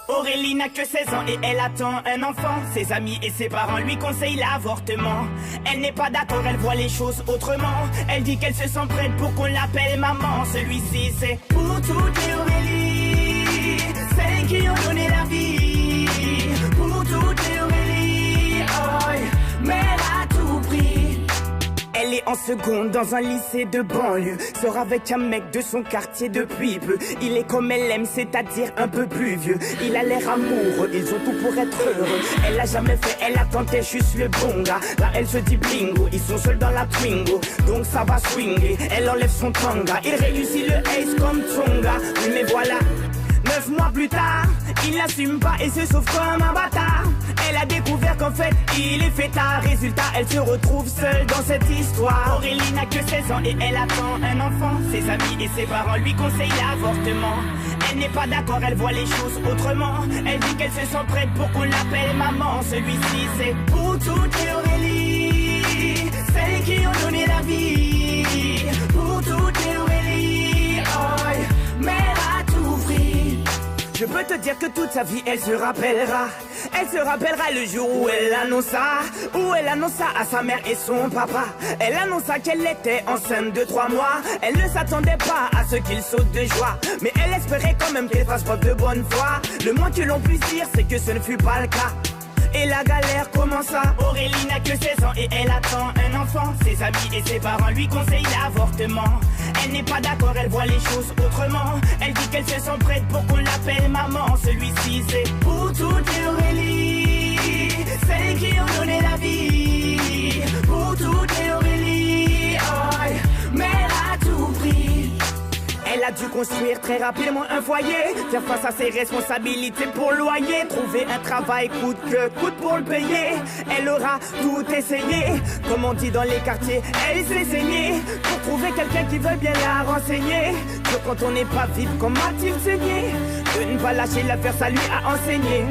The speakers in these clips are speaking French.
Aurélie n'a que 16 ans et elle attend un enfant. Ses amis et ses parents lui conseillent l'avortement. Elle n'est pas d'accord, elle voit les choses autrement. Elle dit qu'elle se sent prête pour qu'on l'appelle maman. Celui-ci c'est pour toutes les Aurélie, celles qui ont donné la vie. Pour toutes les Aurélie, oh, mais elle a tout pris. Elle est en seconde dans un lycée de banlieue. Sort avec un mec de son quartier depuis peu. Il est comme elle aime, c'est-à-dire un peu plus vieux. Il a l'air amoureux, ils ont tout pour être heureux. Elle a jamais fait, elle attendait juste le bon gars. Là elle se dit bingo, ils sont seuls dans la Twingo. Donc ça va swinger, elle enlève son tanga. Il réussit le ace comme Tonga. Oui mais voilà, 9 mois plus tard, il n'assume pas et se sauve comme un bâtard. Elle a découvert qu'en fait, il est fêtard. Résultat, elle se retrouve seule dans cette histoire. Aurélie n'a que 16 ans et elle attend un enfant. Ses amis et ses parents lui conseillent l'avortement. Elle n'est pas d'accord, elle voit les choses autrement. Elle dit qu'elle se sent prête pour qu'on l'appelle maman. Celui-ci c'est pour toutes les Aurélie, celles qui ont donné la vie. Pour toutes les Aurélie, oh, mais elle a tout pris. Je peux te dire que toute sa vie elle se rappellera. Elle se rappellera le jour où elle annonça à sa mère et son papa. Elle annonça qu'elle était enceinte de 3 mois. Elle ne s'attendait pas à ce qu'il saute de joie, mais elle espérait quand même qu'elle fasse preuve de bonne foi. Le moins que l'on puisse dire c'est que ce ne fut pas le cas. Et la galère commença. Aurélie n'a que 16 ans et elle attend un enfant. Ses amis et ses parents lui conseillent l'avortement. Elle n'est pas d'accord, elle voit les choses autrement. Elle dit qu'elle se sent prête pour qu'on l'appelle maman. Celui-ci c'est pour toutes les Aurélie, celles qui ont donné la vie. Pour toutes les Aurélie, oh, mais elle a tout pris. Elle a dû construire très rapidement un foyer, faire face à ses responsabilités pour le loyer, trouver un travail coûte que coûte pour le payer. Elle aura tout essayé, comme on dit dans les quartiers, elle s'est saignée pour trouver quelqu'un qui veut bien la renseigner. Dur quand on n'est pas vite, comme a-t-il saigné? De ne pas lâcher l'affaire, ça lui a enseigné.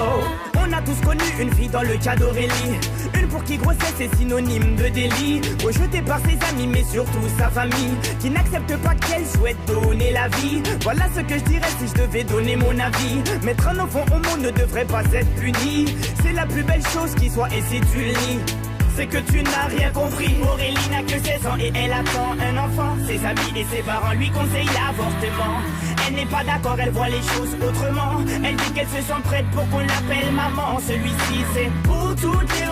Oh, on a tous connu une fille dans le cas d'Aurélie, une pour qui grossesse est synonyme de délit, rejetée par ses amis mais surtout sa famille, qui n'accepte pas qu'elle souhaite donner la vie. Voilà ce que je dirais si je devais donner mon avis. Mettre un enfant au monde ne devrait pas être puni. C'est la plus belle chose qui soit, et si tu le nies, c'est que tu n'as rien compris. Aurélie n'a que 16 ans et elle attend un enfant. Ses amis et ses parents lui conseillent l'avortement. Elle n'est pas d'accord, elle voit les choses autrement. Elle dit qu'elle se sent prête pour qu'on l'appelle maman. Celui-ci c'est pour toutes les